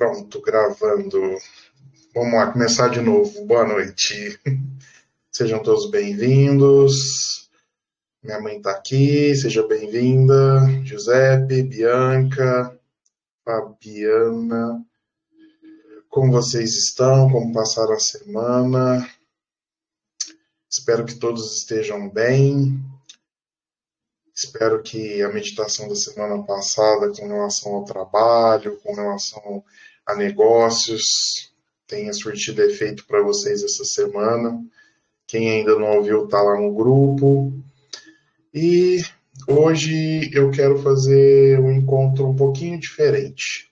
Pronto, gravando. Vamos lá, começar de novo. Boa noite. Sejam todos bem-vindos. Minha mãe está aqui, seja bem-vinda. Giuseppe, Bianca, Fabiana. Como vocês estão? Como passaram a semana? Espero que todos estejam bem. Espero que a meditação da semana passada com relação ao trabalho, com relação a negócios, tenha surtido efeito para vocês essa semana. Quem ainda não ouviu, está lá no grupo. E hoje eu quero fazer um encontro um pouquinho diferente.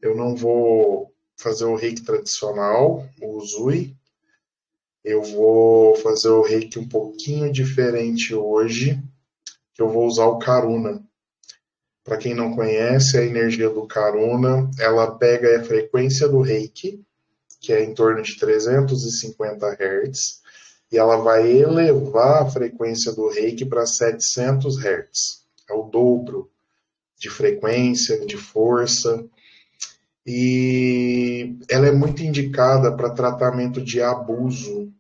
Eu não vou fazer o reiki tradicional, o Uzui. Eu vou fazer o reiki um pouquinho diferente hoje, que eu vou usar o Karuna. Para quem não conhece, a energia do Karuna, ela pega a frequência do reiki, que é em torno de 350 Hz, e ela vai elevar a frequência do reiki para 700 Hz. É o dobro de frequência, de força. E ela é muito indicada para tratamento de abuso.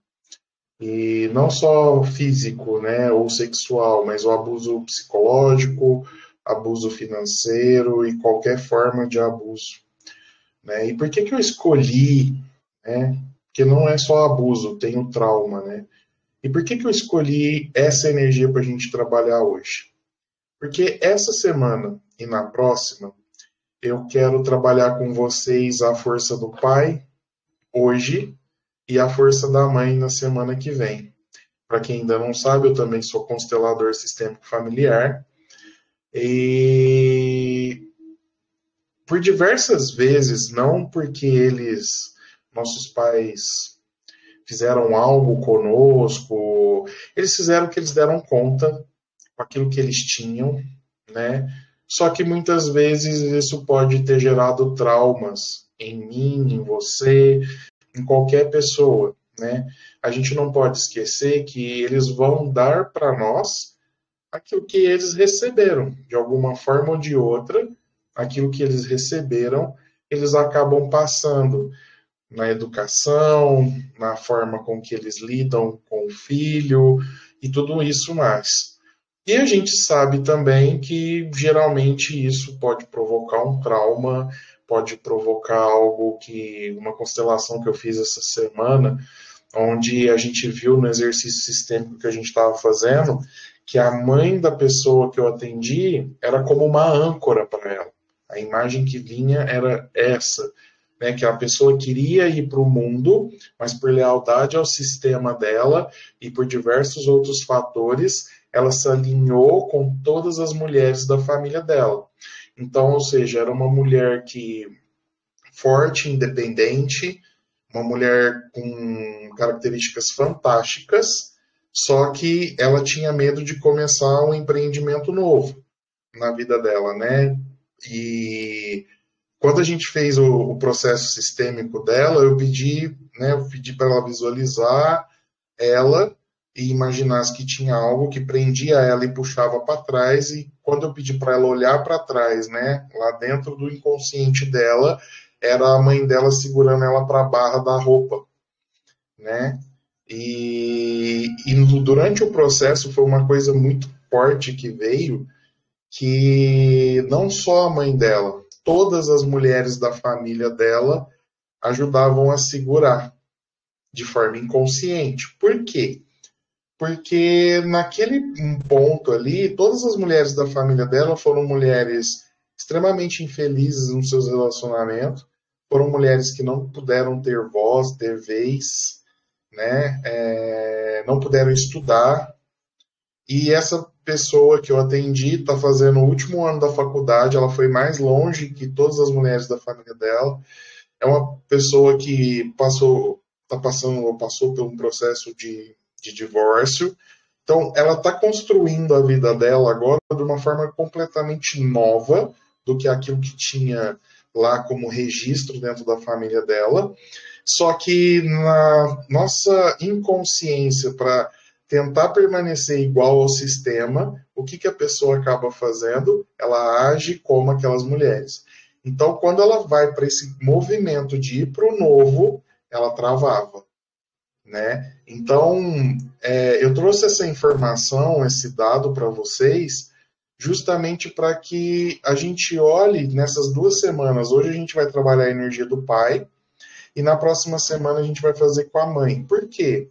E não só físico, né, ou sexual, mas o abuso psicológico, abuso financeiro e qualquer forma de abuso. Né? E por que eu escolhi, né? Porque não é só abuso, tem o trauma, né? E por que eu escolhi essa energia para a gente trabalhar hoje? Porque essa semana e na próxima, eu quero trabalhar com vocês a força do pai hoje e a força da mãe na semana que vem. Para quem ainda não sabe, eu também sou constelador sistêmico familiar. E por diversas vezes, não porque nossos pais, fizeram algo conosco, eles fizeram o que eles deram conta com aquilo que eles tinham, né? Só que muitas vezes isso pode ter gerado traumas em mim, em você, em qualquer pessoa, né? A gente não pode esquecer que eles vão dar para nós aquilo que eles receberam, de alguma forma ou de outra, aquilo que eles receberam, eles acabam passando na educação, na forma com que eles lidam com o filho e tudo isso mais. E a gente sabe também que geralmente isso pode provocar um trauma, pode provocar algo que, uma constelação que eu fiz essa semana, onde a gente viu no exercício sistêmico que a gente estava fazendo, que a mãe da pessoa que eu atendi era como uma âncora para ela. A imagem que vinha era essa, né, que a pessoa queria ir para o mundo, mas por lealdade ao sistema dela e por diversos outros fatores, ela se alinhou com todas as mulheres da família dela. Então, ou seja, era uma mulher que forte, independente, uma mulher com características fantásticas, só que ela tinha medo de começar um empreendimento novo na vida dela, né? E quando a gente fez o processo sistêmico dela, eu pedi para ela visualizar ela e imaginasse que tinha algo que prendia ela e puxava para trás. E quando eu pedi para ela olhar para trás, né, lá dentro do inconsciente dela, era a mãe dela segurando ela para a barra da roupa, né? E durante o processo foi uma coisa muito forte que veio, que não só a mãe dela, todas as mulheres da família dela ajudavam a segurar de forma inconsciente. Por quê? Porque naquele ponto ali, todas as mulheres da família dela foram mulheres extremamente infelizes nos seus relacionamentos, foram mulheres que não puderam ter voz, ter vez, né? Não puderam estudar. E essa pessoa que eu atendi está fazendo o último ano da faculdade, ela foi mais longe que todas as mulheres da família dela. É uma pessoa que está passando ou passou por um processo de divórcio. Então, ela está construindo a vida dela agora de uma forma completamente nova do que aquilo que tinha lá como registro dentro da família dela. Só que na nossa inconsciência para tentar permanecer igual ao sistema, o que a pessoa acaba fazendo? Ela age como aquelas mulheres. Então, quando ela vai para esse movimento de ir para o novo, ela travava, né? Então, eu trouxe essa informação, esse dado para vocês, justamente para que a gente olhe nessas 2 semanas. Hoje a gente vai trabalhar a energia do pai e na próxima semana a gente vai fazer com a mãe. Por quê?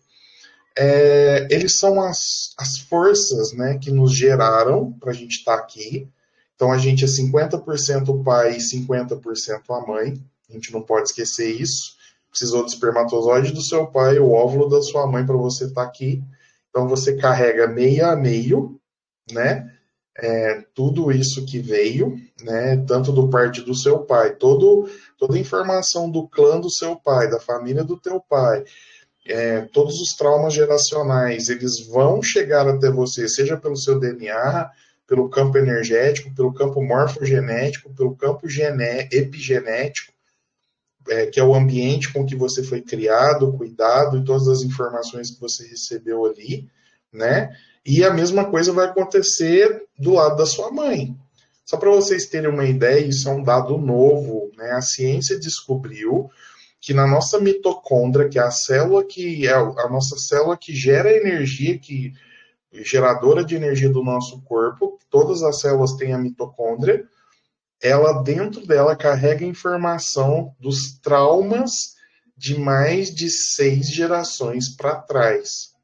Eles são as forças, né, que nos geraram para a gente estar aqui. Então a gente é 50% o pai e 50% a mãe. A gente não pode esquecer isso. Precisou do espermatozoide do seu pai, o óvulo da sua mãe para você estar aqui. Então você carrega meio a meio, né? Tudo isso que veio, né? Tanto do parte do seu pai, toda a informação do clã do seu pai, da família do teu pai, todos os traumas geracionais, eles vão chegar até você, seja pelo seu DNA, pelo campo energético, pelo campo morfogenético, pelo campo epigenético, que é o ambiente com que você foi criado, cuidado e todas as informações que você recebeu ali, né? E a mesma coisa vai acontecer do lado da sua mãe. Só para vocês terem uma ideia, isso é um dado novo, né? A ciência descobriu que na nossa mitocôndria, que é a célula que é a nossa célula que gera energia, que geradora de energia do nosso corpo, todas as células têm a mitocôndria, ela dentro dela carrega informação dos traumas de mais de 6 gerações para trás.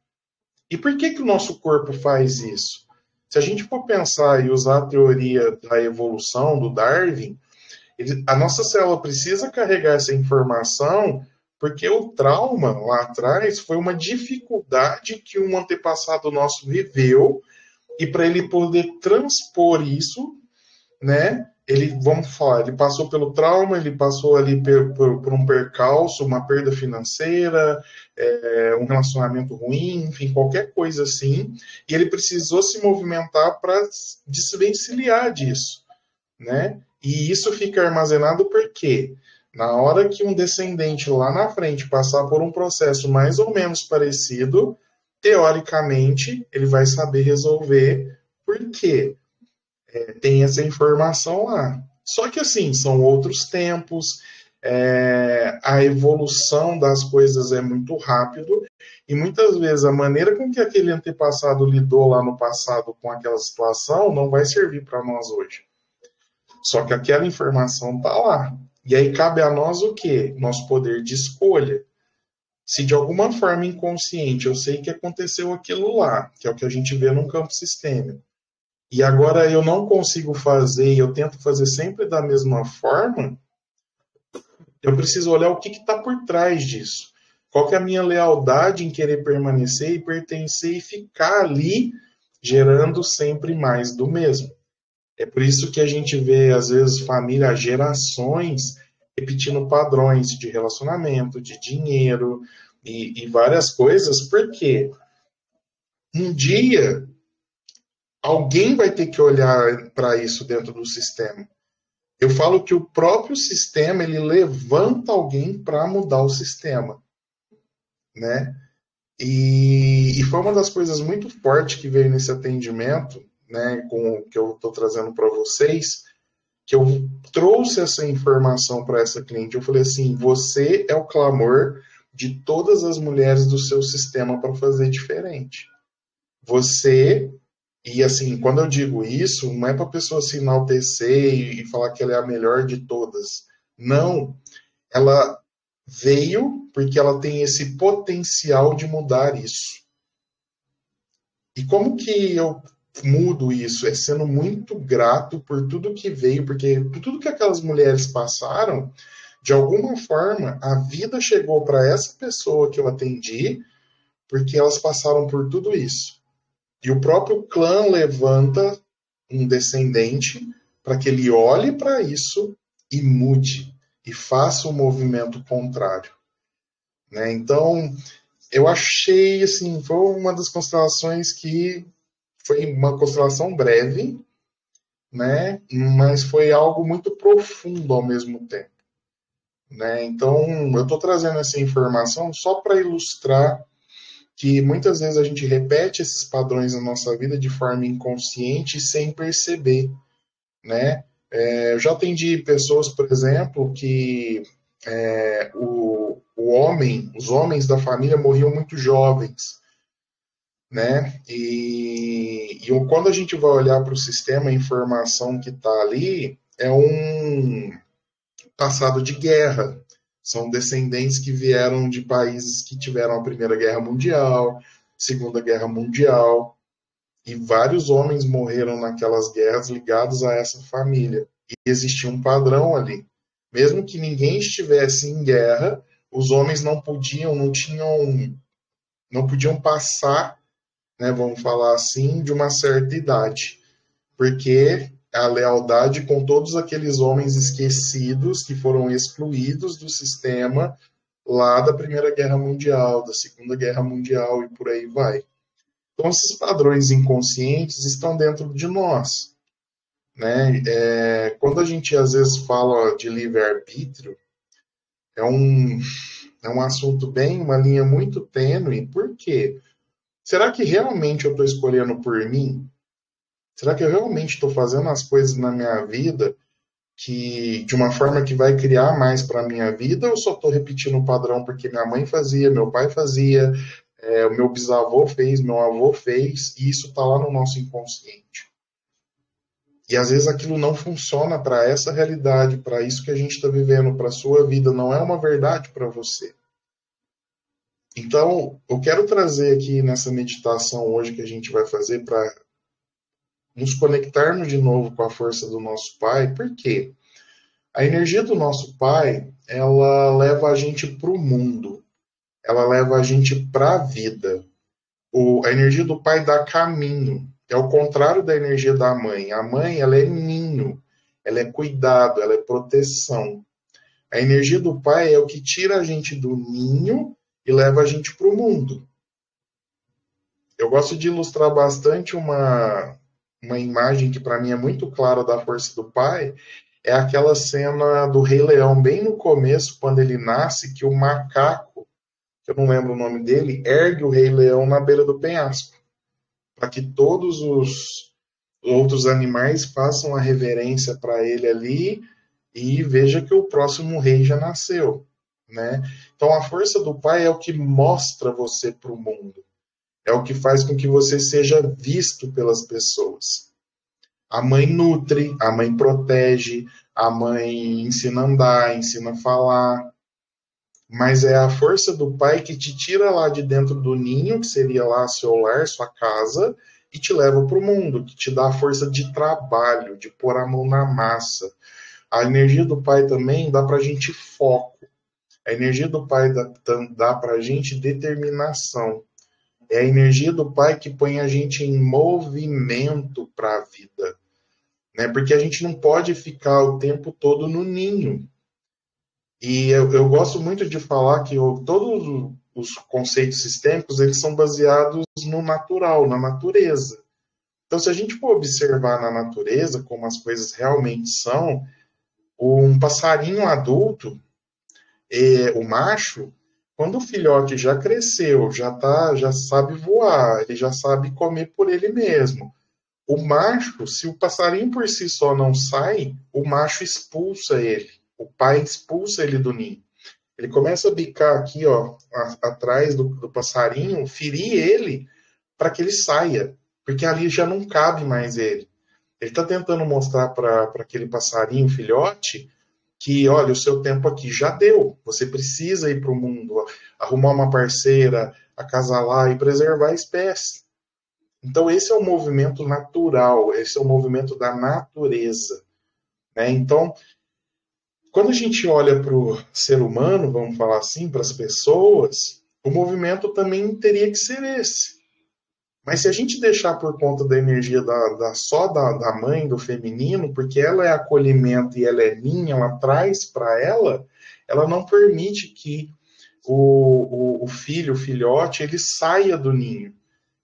E por que o nosso corpo faz isso? Se a gente for pensar e usar a teoria da evolução do Darwin, a nossa célula precisa carregar essa informação porque o trauma lá atrás foi uma dificuldade que um antepassado nosso viveu e para ele poder transpor isso, né? Vamos falar, ele passou pelo trauma, ele passou ali por um percalço, uma perda financeira, um relacionamento ruim, enfim, qualquer coisa assim, e ele precisou se movimentar para desvencilhar disso, né? E isso fica armazenado porque na hora que um descendente lá na frente passar por um processo mais ou menos parecido, teoricamente ele vai saber resolver por quê. Tem essa informação lá. Só que assim, são outros tempos, a evolução das coisas é muito rápido e muitas vezes a maneira com que aquele antepassado lidou lá no passado com aquela situação não vai servir para nós hoje. Só que aquela informação está lá. E aí cabe a nós o quê? Nosso poder de escolha. Se de alguma forma inconsciente eu sei que aconteceu aquilo lá, que é o que a gente vê num campo sistêmico, e agora eu não consigo fazer e eu tento fazer sempre da mesma forma, eu preciso olhar o que está por trás disso. Qual que é a minha lealdade em querer permanecer e pertencer e ficar ali gerando sempre mais do mesmo. É por isso que a gente vê, às vezes, família, gerações repetindo padrões de relacionamento, de dinheiro e várias coisas, porque um dia alguém vai ter que olhar para isso dentro do sistema. Eu falo que o próprio sistema ele levanta alguém para mudar o sistema, né? E foi uma das coisas muito fortes que veio nesse atendimento, né, com o que eu estou trazendo para vocês, que eu trouxe essa informação para essa cliente. Eu falei assim: você é o clamor de todas as mulheres do seu sistema para fazer diferente. Você, e assim, quando eu digo isso, não é para a pessoa se enaltecer e falar que ela é a melhor de todas. Não. Ela veio porque ela tem esse potencial de mudar isso. E como que eu mudo isso? É sendo muito grato por tudo que veio, porque por tudo que aquelas mulheres passaram, de alguma forma, a vida chegou para essa pessoa que eu atendi, porque elas passaram por tudo isso. E o próprio clã levanta um descendente para que ele olhe para isso e mude, e faça um movimento contrário. Né? Então, eu achei, assim, foi uma das constelações que foi uma constelação breve, né? Mas foi algo muito profundo ao mesmo tempo. Né? Então, eu estou trazendo essa informação só para ilustrar que muitas vezes a gente repete esses padrões na nossa vida de forma inconsciente e sem perceber, né? Eu já atendi pessoas, por exemplo, que os homens da família morriam muito jovens, né? Quando a gente vai olhar para o sistema, a informação que está ali é um passado de guerra. São descendentes que vieram de países que tiveram a Primeira Guerra Mundial, Segunda Guerra Mundial, e vários homens morreram naquelas guerras ligados a essa família. E existia um padrão ali. Mesmo que ninguém estivesse em guerra, os homens não podiam, não podiam passar, né, vamos falar assim, de uma certa idade, porque a lealdade com todos aqueles homens esquecidos que foram excluídos do sistema lá da Primeira Guerra Mundial, da Segunda Guerra Mundial e por aí vai. Então, esses padrões inconscientes estão dentro de nós, né? Quando a gente às vezes fala de livre-arbítrio, é um assunto bem, uma linha muito tênue. Por quê? Será que realmente eu estou escolhendo por mim? Será que eu realmente estou fazendo as coisas na minha vida que de uma forma que vai criar mais para a minha vida, ou só estou repetindo o padrão porque minha mãe fazia, meu pai fazia, o meu bisavô fez, meu avô fez, e isso está lá no nosso inconsciente. E às vezes aquilo não funciona para essa realidade, para isso que a gente está vivendo, para a sua vida, não é uma verdade para você. Então, eu quero trazer aqui nessa meditação hoje que a gente vai fazer para nos conectarmos de novo com a força do nosso Pai. Por quê? A energia do nosso Pai, ela leva a gente para o mundo, ela leva a gente para a vida. A energia do Pai dá caminho, é o contrário da energia da mãe. A mãe, ela é ninho, ela é cuidado, ela é proteção. A energia do Pai é o que tira a gente do ninho e leva a gente para o mundo. Eu gosto de ilustrar bastante uma imagem que para mim é muito clara da força do Pai, é aquela cena do Rei Leão, bem no começo, quando ele nasce, que o macaco, eu não lembro o nome dele, ergue o Rei Leão na beira do penhasco, para que todos os outros animais façam a reverência para ele ali e veja que o próximo rei já nasceu, né? Então a força do Pai é o que mostra você para o mundo, é o que faz com que você seja visto pelas pessoas. A mãe nutre, a mãe protege, a mãe ensina a andar, ensina a falar, mas é a força do Pai que te tira lá de dentro do ninho, que seria lá seu lar, sua casa, e te leva para o mundo, que te dá a força de trabalho, de pôr a mão na massa. A energia do Pai também dá para a gente foco. A energia do Pai dá para a gente determinação. É a energia do Pai que põe a gente em movimento para a vida, né? Porque a gente não pode ficar o tempo todo no ninho. E eu gosto muito de falar que todos os conceitos sistêmicos eles são baseados no natural, na natureza. Então, se a gente for observar na natureza como as coisas realmente são, um passarinho adulto, o macho, quando o filhote já cresceu, já sabe voar, ele já sabe comer por ele mesmo. O macho, se o passarinho por si só não sai, o macho expulsa ele. O pai expulsa ele do ninho. Ele começa a bicar aqui, ó, atrás do passarinho, ferir ele para que ele saia, porque ali já não cabe mais ele. Ele está tentando mostrar para aquele passarinho filhote que, olha, o seu tempo aqui já deu. Você precisa ir para o mundo, arrumar uma parceira, acasalar e preservar a espécie. Então, esse é o movimento natural, esse é o movimento da natureza, né? Então, quando a gente olha para o ser humano, vamos falar assim, para as pessoas, o movimento também teria que ser esse. Mas se a gente deixar por conta da energia só da mãe, do feminino, porque ela é acolhimento e ela é ninho, ela traz para ela não permite que o filho, o filhote, ele saia do ninho.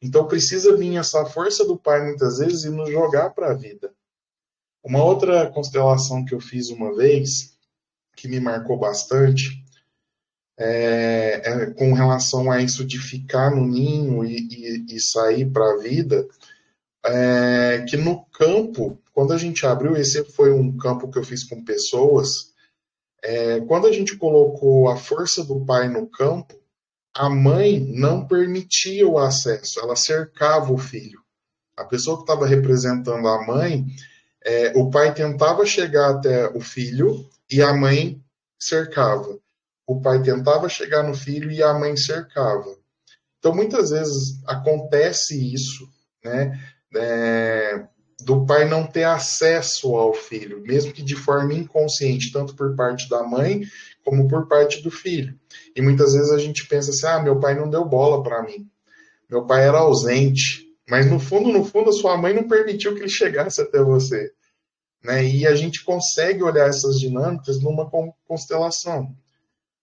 Então precisa vir essa força do Pai muitas vezes e nos jogar para a vida. Uma outra constelação que eu fiz uma vez, que me marcou bastante, com relação a isso de ficar no ninho e sair para a vida, que no campo, quando a gente abriu, esse foi um campo que eu fiz com pessoas, quando a gente colocou a força do pai no campo, a mãe não permitia o acesso, ela cercava o filho. A pessoa que estava representando a mãe, o pai tentava chegar até o filho e a mãe cercava. O pai tentava chegar no filho e a mãe cercava. Então, muitas vezes acontece isso, né? Do pai não ter acesso ao filho, mesmo que de forma inconsciente, tanto por parte da mãe como por parte do filho. E muitas vezes a gente pensa assim: ah, meu pai não deu bola para mim, meu pai era ausente. Mas no fundo, a sua mãe não permitiu que ele chegasse até você. Né? E a gente consegue olhar essas dinâmicas numa constelação.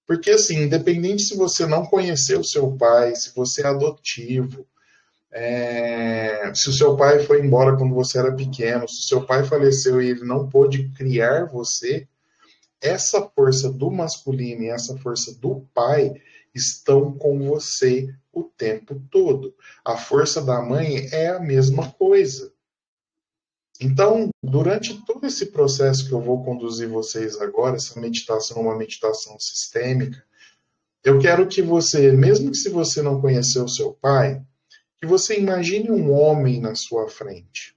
Porque, assim, independente se você não conheceu o seu pai, se você é adotivo, se o seu pai foi embora quando você era pequeno, se o seu pai faleceu e ele não pôde criar você, essa força do masculino e essa força do pai estão com você o tempo todo. A força da mãe é a mesma coisa. Então, durante todo esse processo que eu vou conduzir vocês agora, essa meditação é uma meditação sistêmica, eu quero que você, mesmo que se você não conheceu o seu pai, que você imagine um homem na sua frente.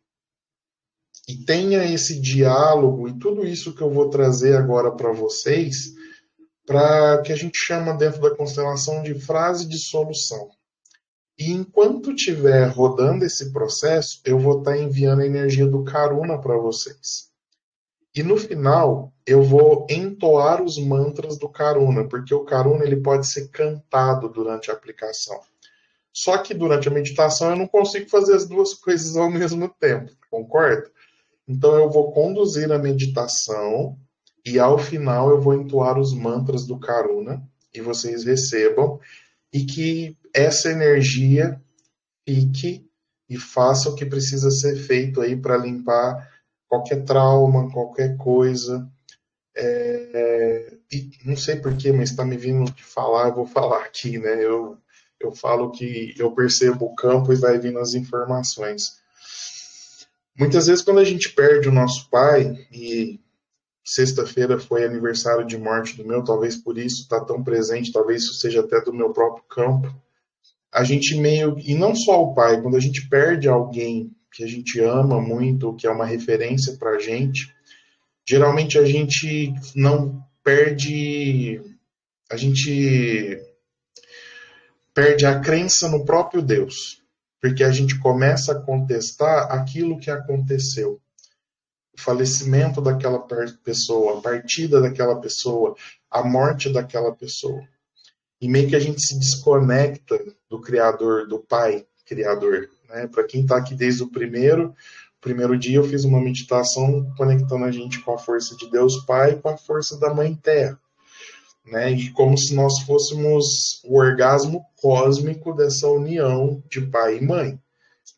E tenha esse diálogo e tudo isso que eu vou trazer agora para vocês, para que a gente chama dentro da constelação de frase de solução. E enquanto estiver rodando esse processo, eu vou estar enviando a energia do Karuna para vocês. E no final, eu vou entoar os mantras do Karuna, porque o Karuna ele pode ser cantado durante a aplicação. Só que durante a meditação eu não consigo fazer as duas coisas ao mesmo tempo, concorda? Então eu vou conduzir a meditação e ao final eu vou entoar os mantras do Karuna e vocês recebam e que essa energia fique e faça o que precisa ser feito aí para limpar qualquer trauma, qualquer coisa. E não sei porquê, mas está me vindo de falar, eu vou falar aqui, né? Eu falo que eu percebo o campo e vai vindo as informações. Muitas vezes quando a gente perde o nosso pai, e sexta-feira foi aniversário de morte do meu, talvez por isso está tão presente, talvez isso seja até do meu próprio campo, a gente meio, e não só o pai, quando a gente perde alguém que a gente ama muito, que é uma referência para a gente, geralmente a gente não perde, a gente perde a crença no próprio Deus, porque a gente começa a contestar aquilo que aconteceu. O falecimento daquela pessoa, a partida daquela pessoa, a morte daquela pessoa. E meio que a gente se desconecta do Criador, do Pai Criador. Né? Para quem está aqui desde o primeiro dia eu fiz uma meditação conectando a gente com a força de Deus Pai e com a força da Mãe Terra. Né? E como se nós fôssemos o orgasmo cósmico dessa união de pai e mãe,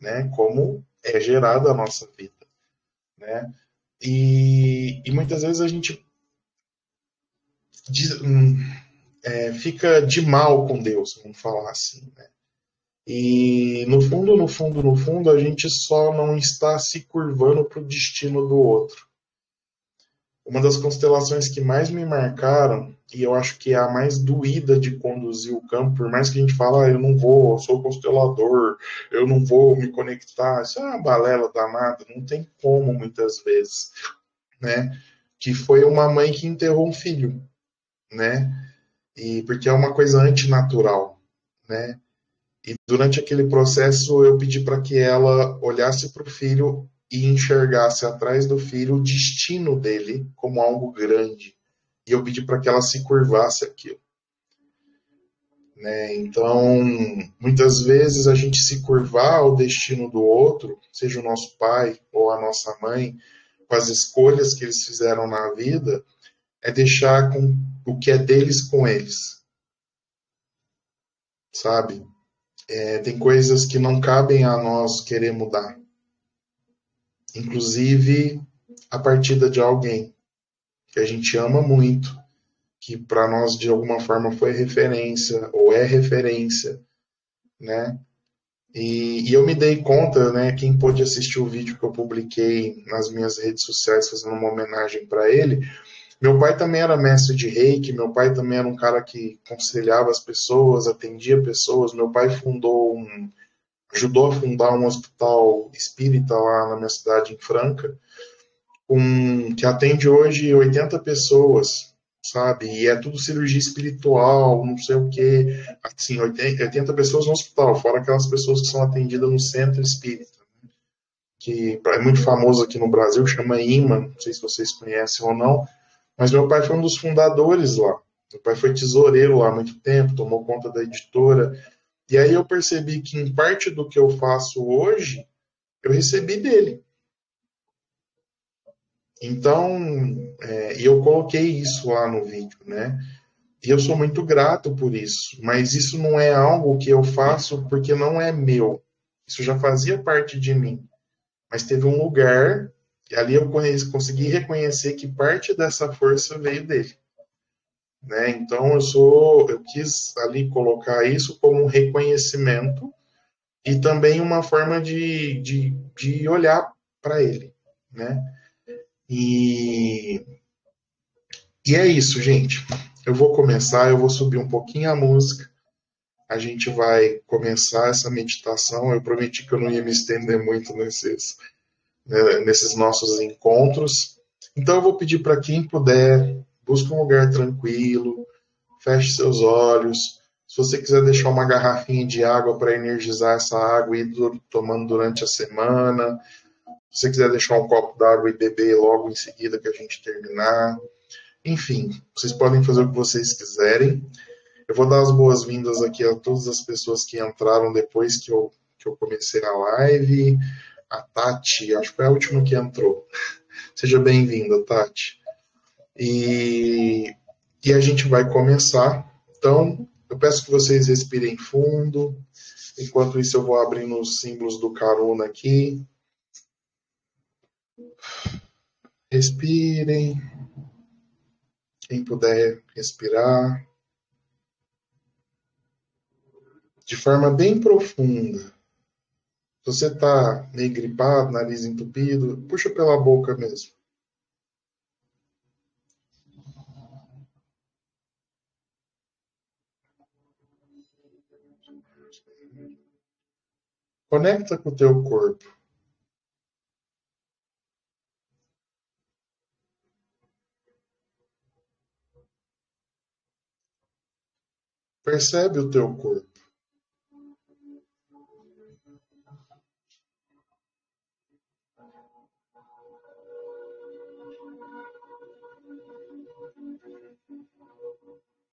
né? Como é gerada a nossa vida, né? E muitas vezes a gente fica de mal com Deus, vamos falar assim, né? E no fundo, a gente só não está se curvando para o destino do outro. Uma das constelações que mais me marcaram, e eu acho que é a mais doída de conduzir o campo, por mais que a gente fale, eu não vou, eu sou constelador, eu não vou me conectar, isso é uma balela danada, não tem como muitas vezes, né? Que foi uma mãe que enterrou um filho, né? E porque é uma coisa antinatural, né? E durante aquele processo eu pedi para que ela olhasse para o filho e enxergasse atrás do filho o destino dele como algo grande. E eu pedi para que ela se curvasse aquilo. Né? Então, muitas vezes a gente se curvar ao destino do outro, seja o nosso pai ou a nossa mãe, com as escolhas que eles fizeram na vida, é deixar com o que é deles com eles. Sabe? Tem coisas que não cabem a nós querer mudar. Inclusive a partida de alguém que a gente ama muito, que para nós de alguma forma foi referência ou é referência, né? E eu me dei conta, né, quem pôde assistir o vídeo que eu publiquei nas minhas redes sociais fazendo uma homenagem para ele, meu pai também era mestre de reiki, meu pai também era um cara que aconselhava as pessoas, atendia pessoas, meu pai ajudou a fundar um hospital espírita lá na minha cidade, em Franca, que atende hoje 80 pessoas, sabe? E é tudo cirurgia espiritual, não sei o quê. Assim, 80 pessoas no hospital, fora aquelas pessoas que são atendidas no centro espírita, que é muito famoso aqui no Brasil, chama IMA, não sei se vocês conhecem ou não, mas meu pai foi um dos fundadores lá. Meu pai foi tesoureiro lá há muito tempo, tomou conta da editora. E aí eu percebi que em parte do que eu faço hoje, eu recebi dele. Então, e eu coloquei isso lá no vídeo, né? E eu sou muito grato por isso, mas isso não é algo que eu faço porque não é meu. Isso já fazia parte de mim, mas teve um lugar e ali eu consegui reconhecer que parte dessa força veio dele, né? Então eu quis ali colocar isso como um reconhecimento e também uma forma de olhar para ele, né? E E é isso, gente. Eu vou começar, eu vou subir um pouquinho a música. A gente vai começar essa meditação. Eu prometi que eu não ia me estender muito nesses nossos encontros. Então eu vou pedir para quem puder, busque um lugar tranquilo, feche seus olhos. Se você quiser deixar uma garrafinha de água para energizar essa água e ir tomando durante a semana. Se você quiser deixar um copo d'água e beber logo em seguida que a gente terminar. Enfim, vocês podem fazer o que vocês quiserem. Eu vou dar as boas-vindas aqui a todas as pessoas que entraram depois que eu comecei a live. A Tati, acho que foi a última que entrou. Seja bem-vinda, Tati. E, e a gente vai começar. Então, eu peço que vocês respirem fundo. Enquanto isso, eu vou abrindo os símbolos do Karuna aqui. Respirem. Quem puder respirar. De forma bem profunda. Se você está meio gripado, nariz entupido, puxa pela boca mesmo. Conecta com o teu corpo. Percebe o teu corpo.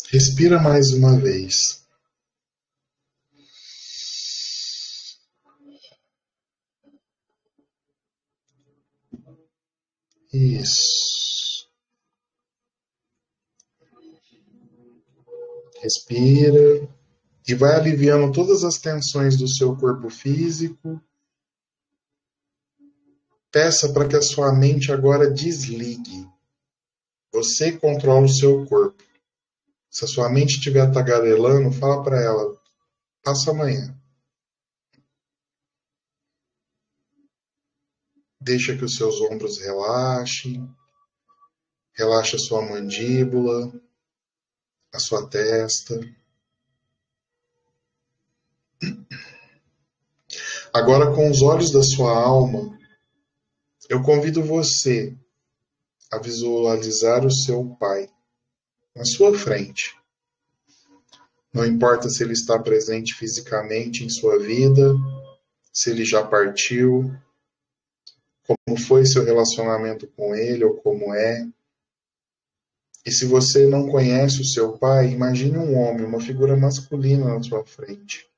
Respira mais uma vez. Isso. Respira e vai aliviando todas as tensões do seu corpo físico. Peça para que a sua mente agora desligue. Você controla o seu corpo. Se a sua mente estiver tagarelando, fala para ela, passa amanhã. Deixa que os seus ombros relaxem. Relaxa a sua mandíbula, a sua testa. Agora, com os olhos da sua alma, eu convido você a visualizar o seu pai na sua frente. Não importa se ele está presente fisicamente em sua vida, se ele já partiu, como foi seu relacionamento com ele ou como é. E se você não conhece o seu pai, imagine um homem, uma figura masculina na sua frente.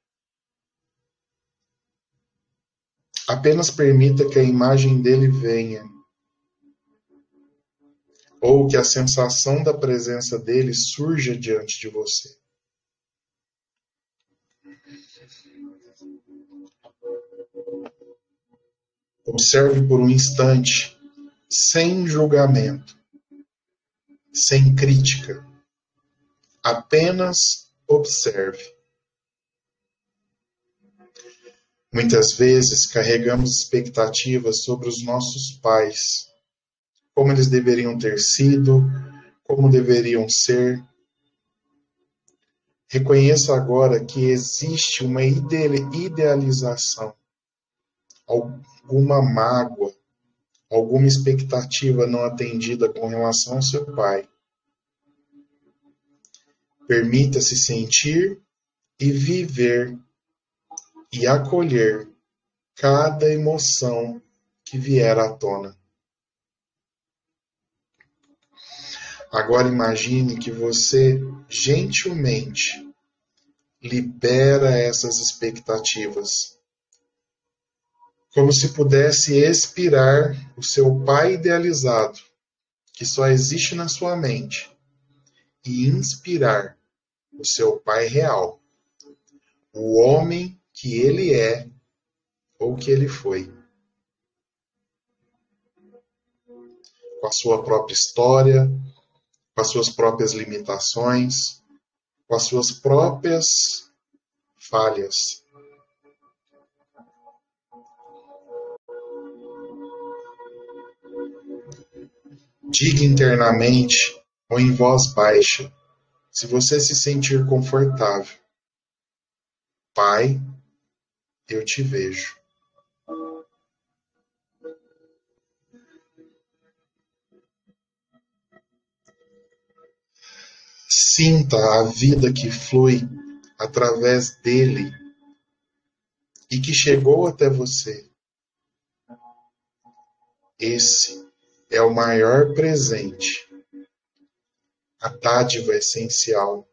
Apenas permita que a imagem dele venha, ou que a sensação da presença dele surja diante de você. Observe por um instante, sem julgamento, sem crítica. Apenas observe. Muitas vezes carregamos expectativas sobre os nossos pais, como eles deveriam ter sido, como deveriam ser. Reconheça agora que existe uma idealização, alguma mágoa, alguma expectativa não atendida com relação ao seu pai. Permita-se sentir e viver e acolher cada emoção que vier à tona. Agora imagine que você gentilmente libera essas expectativas, como se pudesse expirar o seu pai idealizado, que só existe na sua mente, e inspirar o seu pai real, o homem que ele é ou que ele foi, com a sua própria história, com as suas próprias limitações, com as suas próprias falhas. Diga internamente ou em voz baixa, se você se sentir confortável: Pai, eu te vejo. Sinta a vida que flui através dele e que chegou até você. Esse é o maior presente, a dádiva essencial,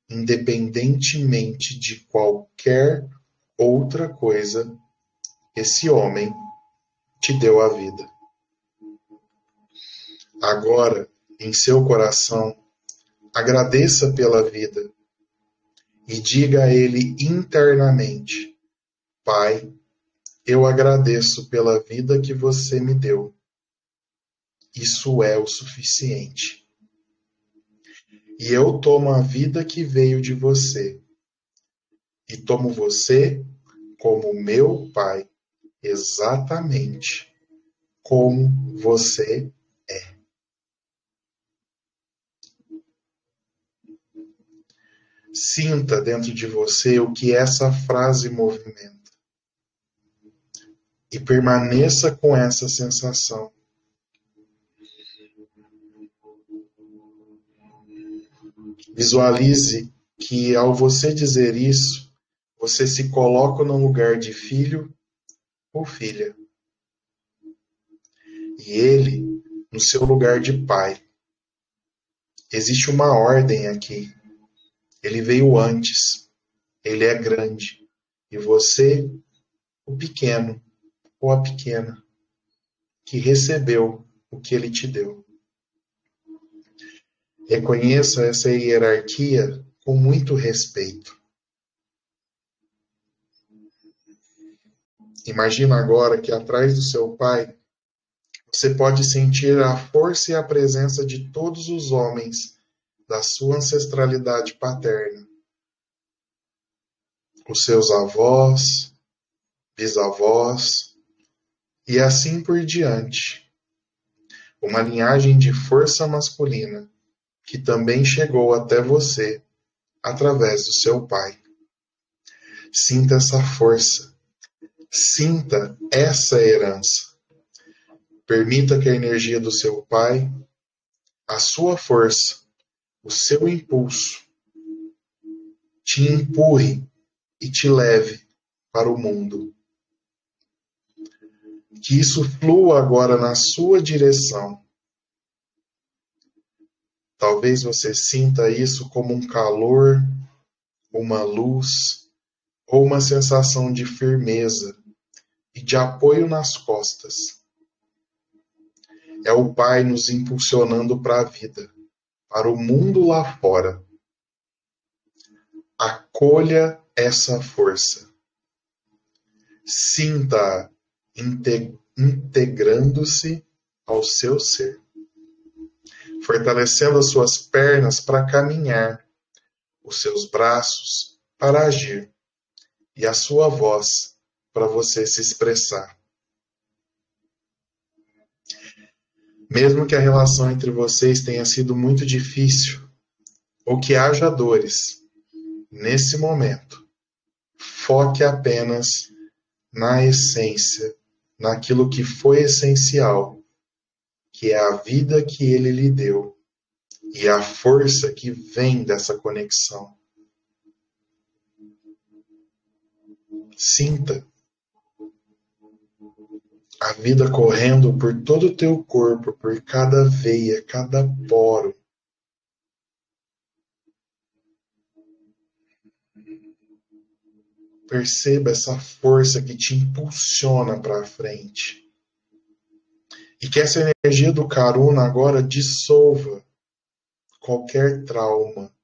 independentemente de qualquer outra coisa, esse homem te deu a vida. Agora, em seu coração, agradeça pela vida e diga a ele internamente: Pai, eu agradeço pela vida que você me deu. Isso é o suficiente. E eu tomo a vida que veio de você e tomo você como meu pai, exatamente como você é. Sinta dentro de você o que essa frase movimenta e permaneça com essa sensação. Visualize que ao você dizer isso, você se coloca no lugar de filho ou filha. E ele no seu lugar de pai. Existe uma ordem aqui. Ele veio antes. Ele é grande. E você, o pequeno ou a pequena, que recebeu o que ele te deu. Reconheça essa hierarquia com muito respeito. Imagina agora que atrás do seu pai, você pode sentir a força e a presença de todos os homens da sua ancestralidade paterna. Os seus avós, bisavós e assim por diante. Uma linhagem de força masculina que também chegou até você através do seu pai. Sinta essa força. Sinta essa herança. Permita que a energia do seu pai, a sua força, o seu impulso, te empurre e te leve para o mundo. Que isso flua agora na sua direção. Talvez você sinta isso como um calor, uma luz ou uma sensação de firmeza e de apoio nas costas. É o Pai nos impulsionando para a vida, para o mundo lá fora. Acolha essa força. Sinta-a integrando-se ao seu ser, fortalecendo as suas pernas para caminhar, os seus braços para agir e a sua voz para você se expressar. Mesmo que a relação entre vocês tenha sido muito difícil, ou que haja dores, nesse momento, foque apenas na essência, naquilo que foi essencial, que é a vida que ele lhe deu e a força que vem dessa conexão. Sinta a vida correndo por todo o teu corpo, por cada veia, cada poro. Perceba essa força que te impulsiona para frente. E que essa energia do Karuna agora dissolva qualquer trauma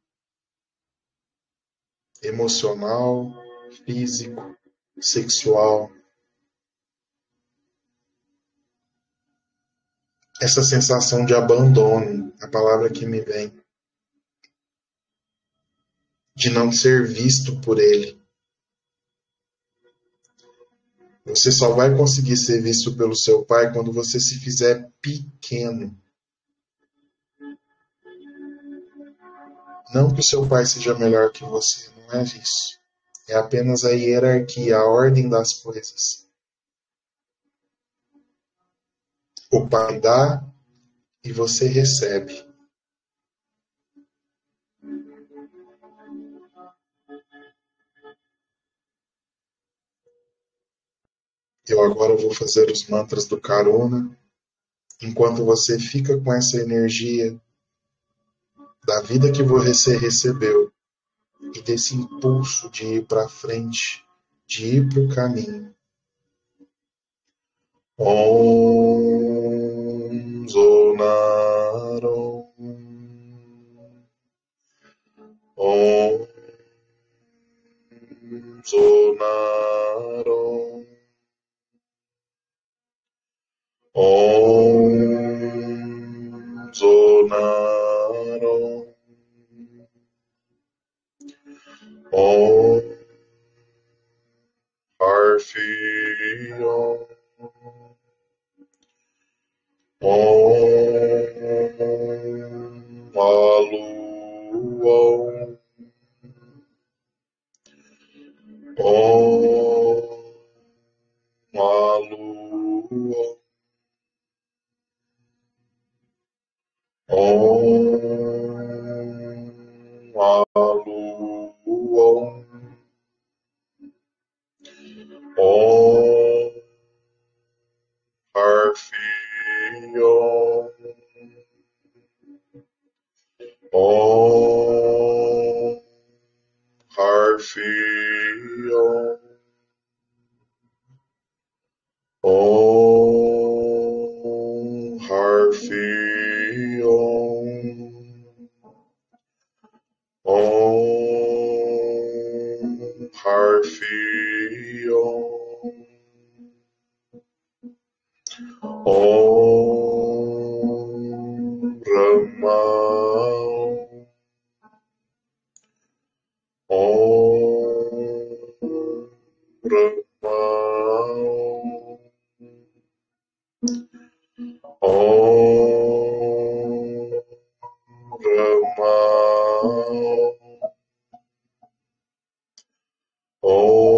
emocional, físico, sexual. Essa sensação de abandono, a palavra que me vem, de não ser visto por ele. Você só vai conseguir ser visto pelo seu pai quando você se fizer pequeno. Não que o seu pai seja melhor que você, não é isso. É apenas a hierarquia, a ordem das coisas. O pai dá e você recebe. Eu agora vou fazer os mantras do Karuna, enquanto você fica com essa energia da vida que você recebeu e desse impulso de ir para frente, de ir para o caminho. Om Zonaron. Om Zonaron. Om Zonaron. Om Harfion. Om Aluon. Om Aluon. Om Aluon. Om Harfion. Om Harfion. Om Harfion. Om Harfion. Om Brahma. Om Brahma. Om Brahma. Om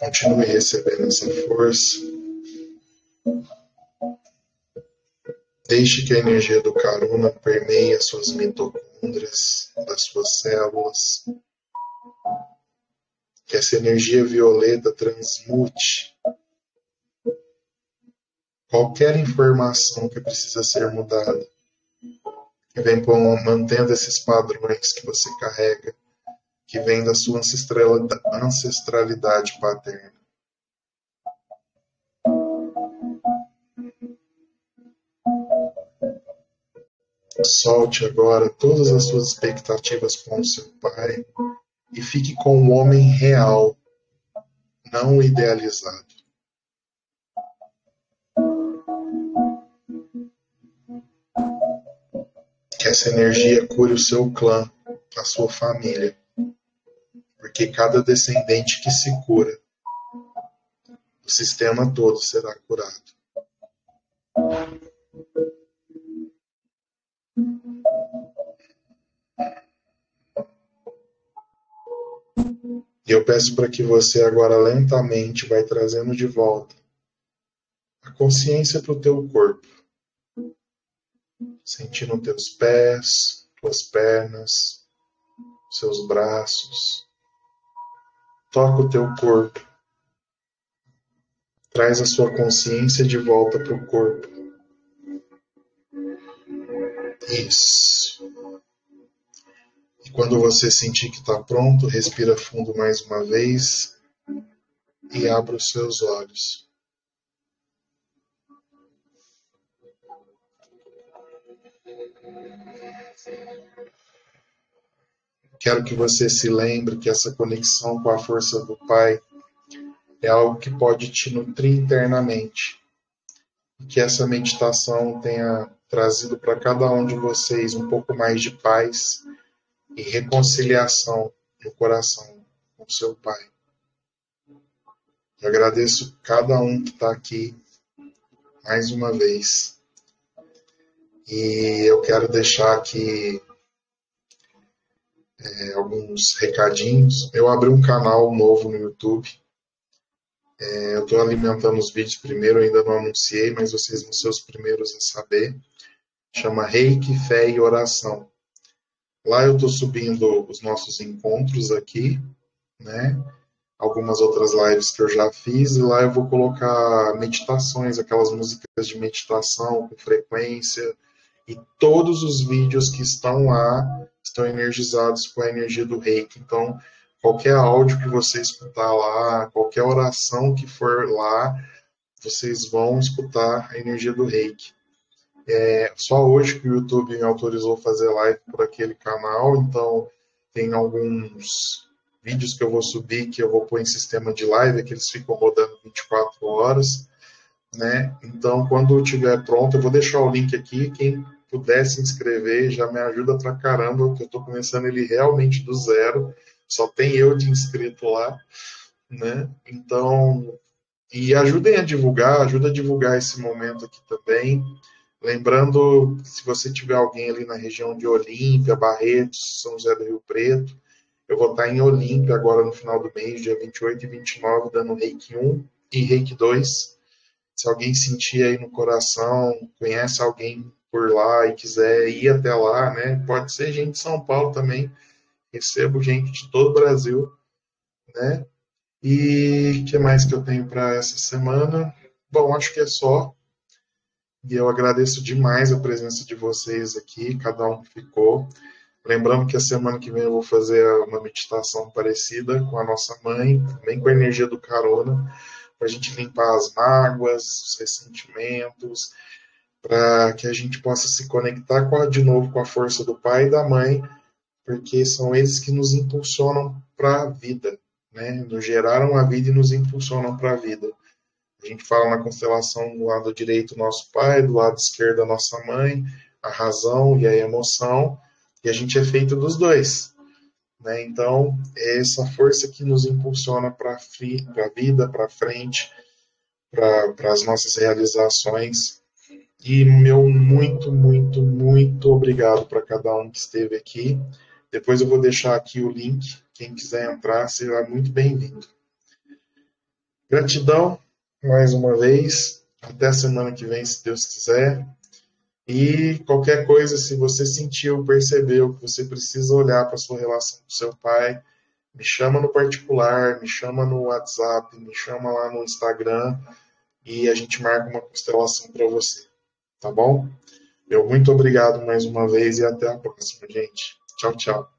Continue recebendo essa força. Deixe que a energia do Karuna permeie as suas mitocôndrias, das suas células. Que essa energia violeta transmute qualquer informação que precisa ser mudada. Que vem mantendo esses padrões que você carrega, que vem da sua ancestralidade paterna. Solte agora todas as suas expectativas com o seu pai e fique com o homem real, não idealizado. Que essa energia cure o seu clã, a sua família. Porque cada descendente que se cura, o sistema todo será curado. E eu peço para que você agora lentamente vai trazendo de volta a consciência para o teu corpo. Sentindo teus pés, tuas pernas, seus braços. Toca o teu corpo. Traz a sua consciência de volta para o corpo. Isso. E quando você sentir que está pronto, respira fundo mais uma vez e abra os seus olhos. Quero que você se lembre que essa conexão com a força do Pai é algo que pode te nutrir internamente. E que essa meditação tenha trazido para cada um de vocês um pouco mais de paz e reconciliação no coração com seu Pai. Eu agradeço cada um que está aqui mais uma vez. E eu quero deixar aqui alguns recadinhos. Eu abri um canal novo no YouTube. Eu estou alimentando os vídeos primeiro, ainda não anunciei, mas vocês vão ser os primeiros a saber. Chama Reiki, Fé e Oração. Lá eu estou subindo os nossos encontros aqui, né? Algumas outras lives que eu já fiz, e lá eu vou colocar meditações, aquelas músicas de meditação com frequência, e todos os vídeos que estão lá estão energizados com a energia do Reiki. Então, qualquer áudio que você escutar lá, qualquer oração que for lá, vocês vão escutar a energia do Reiki. Só hoje que o YouTube me autorizou fazer live por aquele canal, então tem alguns vídeos que eu vou subir que eu vou pôr em sistema de live, que eles ficam rodando 24 horas, né? Então, quando estiver pronto, eu vou deixar o link aqui, quem puder se inscrever já me ajuda pra caramba, porque eu tô começando ele realmente do zero, só tem eu de inscrito lá, né? Então, e ajudem a divulgar, ajuda a divulgar esse momento aqui também. Lembrando, se você tiver alguém ali na região de Olímpia, Barretos, São José do Rio Preto, eu vou estar em Olímpia agora no final do mês, dia 28 e 29, dando Reiki 1 e Reiki 2. Se alguém sentir aí no coração, conhece alguém por lá e quiser ir até lá, né? Pode ser gente de São Paulo também. Recebo gente de todo o Brasil, né? E o que mais que eu tenho para essa semana? Bom, acho que é só. E eu agradeço demais a presença de vocês aqui, cada um que ficou. Lembrando que a semana que vem eu vou fazer uma meditação parecida com a nossa mãe, também com a energia do Carona, para a gente limpar as mágoas, os ressentimentos, para que a gente possa se conectar de novo com a força do pai e da mãe, porque são eles que nos impulsionam para a vida, né? Nos geraram a vida e nos impulsionam para a vida. A gente fala na constelação do lado direito nosso pai, do lado esquerdo a nossa mãe, a razão e a emoção, e a gente é feito dos dois, né? Então, é essa força que nos impulsiona para a vida, para frente, para as nossas realizações. E meu muito, muito, muito obrigado para cada um que esteve aqui. Depois eu vou deixar aqui o link. Quem quiser entrar, será muito bem-vindo. Gratidão, mais uma vez. Até a semana que vem, se Deus quiser. E qualquer coisa, se você sentiu, percebeu que você precisa olhar para a sua relação com seu pai, me chama no particular, me chama no WhatsApp, me chama lá no Instagram e a gente marca uma constelação para você. Tá bom? Meu muito obrigado mais uma vez e até a próxima, gente. Tchau, tchau.